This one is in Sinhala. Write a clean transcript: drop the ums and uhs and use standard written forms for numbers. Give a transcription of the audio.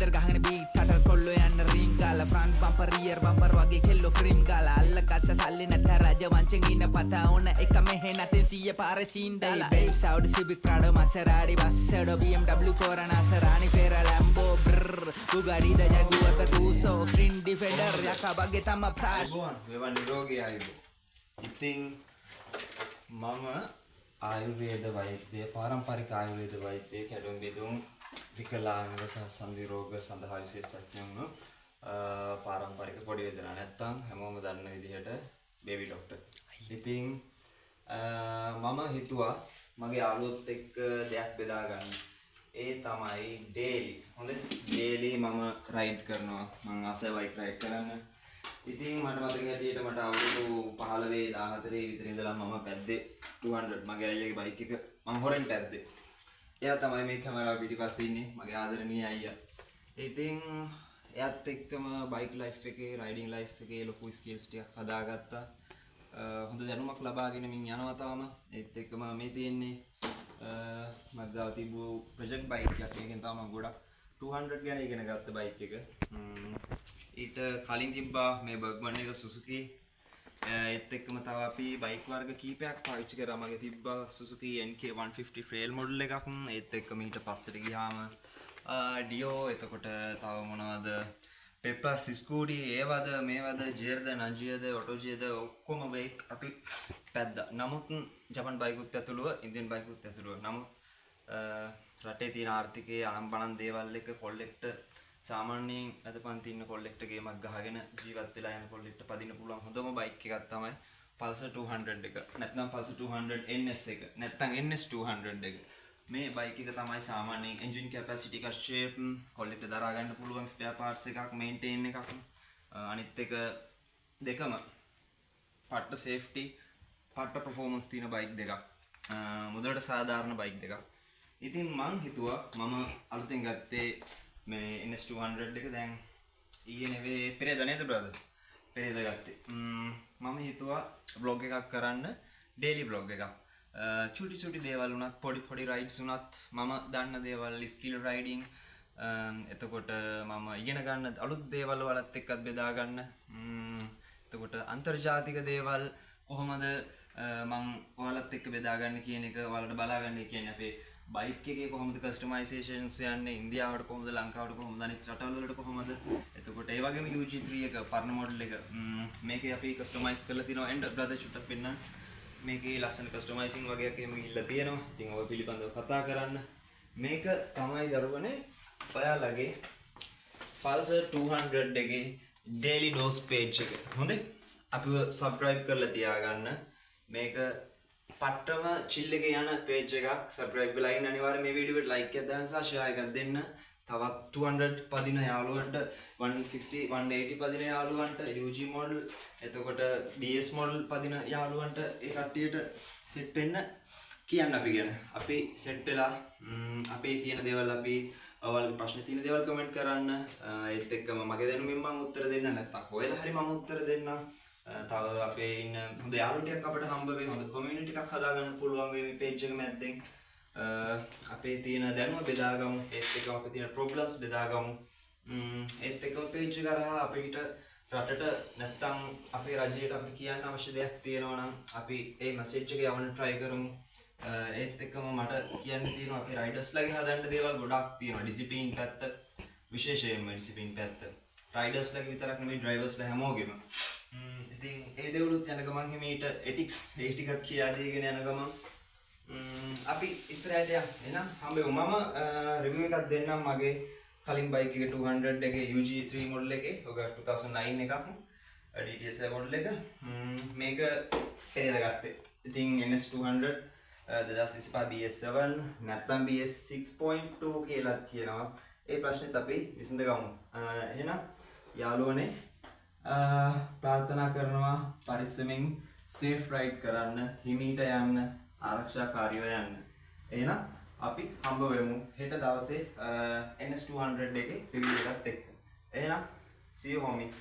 ගෙදර ගහගෙන බීට් අට කොල්ලෝ යන්න රින් ගාලා ෆ්‍රන්ට් බම්පර් රියර් බම්පර් වගේ කෙල්ලෝ ක්‍රීම් ගාලා අල්ල කස්ස සල්ලි නැත රජ වංචෙන් ඉන්න පතා ඕන එක මෙහෙ නැතේ 100 පාරේ සීන් දාලා ඒ සවුඩ් සිවික් ප්‍රාඩෝ මසරාඩි බස්සඩෝ BMW කොරනා සරානි ෆෙර ලැම්බෝ බ්‍රර් බුගාඩි ද ජගුවර් ද කූසෝ ෆ්‍රින් ඩිෆෙන්ඩර් යකා බගේ තම ප්‍රාඩ් ගෝන් මෙවන් නිරෝගී ආයුබෝ. ඉතින් මම ආයුර්වේද වෛද්‍ය පාරම්පරික ආයුර්වේද වෛද්‍ය කැඩුම් බෙදුම් විකලාංග සහ සන්ධි රෝග සඳහා විශේෂඥ වුණු පාරම්පරික පොඩි වේදනා නැත්තම් හැමෝම දන්න විදිහට බේබි ડોක්ටර්. ඉතින් මම හිතුවා මගේ යාළුවොත් එක්ක දෙයක් බෙදා ගන්න. ඒ තමයි ඩේලි. හොඳද? ඩේලි මම රයිඩ් කරනවා. මම ආසයි බයික් රයිඩ් කරන්න. ඉතින් මට මතක හැටියට මට අවුරුදු 15 14 විතර ඉඳලා මම පැද්දේ 200 මගේ අයියාගේ බයික් එක මම හොරෙන් පැද්දේ. එයා තමයි මේ කැමරාව පිටිපස්සේ ඉන්නේ මගේ ආදරණීය අයියා. ඉතින් එයාත් එක්කම බයික් ලයිෆ් එකේ රයිඩින් ලයිෆ් එකේ ලොකු ස්කිල්ස් ටිකක් හදාගත්තා. හොඳ දැනුමක් ලබාගෙන මින් යනවා තාම. ඒත් එක්කම මේ තියෙන්නේ මම ගාව තිබු ප්‍රොජෙක්ට් බයික් එකක්. ඒකෙන් තමයි මම ගොඩක් 200 ගැන ඉගෙන ගත්ත බයික් එක. ඊට කලින් තිබ්බා මේ බර්ග්මන් එක සුසුකි. ඒත් එක්කම තව අපි බයික් වර්ග කීපයක් පාවිච්චි කරා. මගේ තිබ්බා සුසුකි NK 150 ට්‍රේල් මොඩල් එකක්. ඒත් එක්කම ඊට පස්සට ගියාම ඩියෝ, එතකොට තව මොනවද පෙප්පස් ස්කූටි, ඒවද මේවද ජියර්ද නජියද ඔටෝජියද ඔක්කොම බයික් අපි පැද්දා. නමුත් ජපන් බයිකුත් ඇතුළුව ඉන්දියන් බයිකුත් ඇතුළුව. නමුත් රටේ තියෙන ආර්ථිකයේ අනම්බනන් දේවල් එක කොල්ලෙක්ට සාමාන්‍යයෙන් අදපන්ති ඉන්න කොල්ලෙක්ට ගේමක් ගහගෙන ජීවත් වෙලා යන කොල්ලෙක්ට පදින්න පුළුවන් හොඳම බයික් එකක් තමයි Pulsar 200 එක. නැත්නම් Pulsar 200 NS එක. නැත්නම් NS 200 එක. මේ බයික් එක තමයි සාමාන්‍යයෙන් එන්ජින් කැපැසිටි එක ෂේප් කොල්ලෙක්ට දරා ගන්න පුළුවන් ස්පෙයා පාර්ට්ස් එකක්, මේන්ටේන් එකක්. අනිත් එක දෙකම පට්ට සේෆ්ටි, පට්ට පර්ෆෝමන්ස් තියෙන බයික් දෙකක්. මුදලට සාධාරණ බයික් දෙකක්. ඉතින් මං හිතුවා මම අලුතෙන් ගත්තේ මේ NS 200 එක දැන් ඊයේ නෙවෙයි පෙරේද නේද බ්‍රදර්? පෙරේද ගත්තේ. මම හිතුවා බ්ලොග් එකක් කරන්න, ඩේලි බ්ලොග් එකක්. චුටි දේවල් උනත් පොඩි රයිඩ්ස් උනත් මම දන්න දේවල් ස්කිල් රයිඩින් එතකොට මම ඉගෙන ගන්න අලුත් දේවල් වලත් එක්කත් බෙදා ගන්න. එතකොට අන්තර්ජාතික දේවල් කොහොමද මම ඔයාලත් එක්ක බෙදා ගන්න කියන එක ඔයාලට බලා ගන්න කියන්නේ අපේ බයික් එකේ කොහොමද කස්ටමයිසේෂන්ස් යන්නේ, ඉන්දියාවට කොහොමද, ලංකාවට කොහොමද, අනිත් රටවල් වලට කොහොමද. එතකොට ඒ වගේම UG3 එක පරණ මොඩල් එක මේකේ අපි කස්ටමයිස් කරලා තිනවා. එන්ඩ් බ්‍රදර් චුට්ටක් පෙන්නන්න. මේකේ ලස්සන කස්ටමයිසින් වගේක් එහෙම ගිහිල්ලා තියෙනවා. ඉතින් ඔය පිළිබඳව කතා කරන්න. මේක තමයි දරුවනේ ඔයාලගේ Pulsar 200 එකේ daily dose page එක. හොඳේ? අපිව subscribe කරලා තියාගන්න. මේක පට්ටම chill එකේ යන page එකක්. subscribe වෙලා ඉන්න අනිවාර්යයෙන් මේ වීඩියෝ එකට like එකක් දාන්න සහ share එකක් දෙන්න. තවත් 200 පදින යාළුවන්ට 160 180 පදින යාළුවන්ට UG model එතකොට DS model පදින යාළුවන්ට ඒ කට්ටියට සෙට් වෙන්න කියන්න අපි ගැන. අපි සෙට් වෙලා අපේ තියෙන දේවල් අපි ඔයාලගේ ප්‍රශ්න තියෙන දේවල් කමෙන්ට් කරන්න. ඒත් එක්කම මගේ දැනුමින් මම උත්තර දෙන්න, නැත්නම් ඔයාලා හරි මම උත්තර දෙන්න. තව අපේ ඉන්න හොඳ යාළුවෝ ටිකක් අපිට හම්බ වෙයි, හොඳ කමියුනිටි එකක් හදාගන්න පුළුවන් මේ page එක මැද්දෙන්. අපේ තියෙන දැනුම බෙදාගමු. ඒත් එක්කම අපේ තියෙන ප්‍රොබ්ලම්ස් බෙදාගමු. ඒත් එක්කම page එක කරා අපිට රටට නැත්තම් අපේ රජයට අපි කියන්න අවශ්‍ය දෙයක් තියෙනවා නම් අපි ඒ මැසේජ් එක යවන්න try කරමු. ඒත් එක්කම මට කියන්න තියෙනවා අපේ රයිඩර්ස්ලාගේ හදන්න දේවල් ගොඩක් තියෙනවා. ඩිසිප්ලින් පැත්ත, විශේෂයෙන්ම ඩිසිප්ලින් පැත්ත. රයිඩර්ස්ලාගේ විතරක් නෙමෙයි ඩ්‍රයිවර්ස්ලා හැමෝගෙම. ඉතින් ඒ දේවලුත් යන ගමන් හිමීට එතික්ස් ඒ ටිකක් කියා දීගෙන යන ගමන් අපි ඉස්සරහට යමු. එහෙනම් හම්බෙමු. මම රිවිව් එකක් දෙන්නම් මගේ කලින් බයික් එක 200 එකේ UG3 මොඩල් එකේ. ඔක 2009 එකක්. DTS මොඩල් එක. මේක පෙරේද ගත්තේ. ඉතින් NS 200 2025 BS7 නැත්නම් BS 6.2 කියලා කියනවා. ඒ ප්‍රශ්නෙත් අපි විසඳගමු. එහෙනම් යාළුවනේ ප්‍රාර්ථනා කරනවා පරිස්සමින් සේෆ් රයිඩ් කරන්න, හිමීට යන්න, ආරක්ෂාකාරීව යන්න. එහෙනම් අපි හම්බ වෙමු හෙට දවසේ NS 200 එකේ රිවිව් එකත් එක්ක. එහෙනම් see you homies.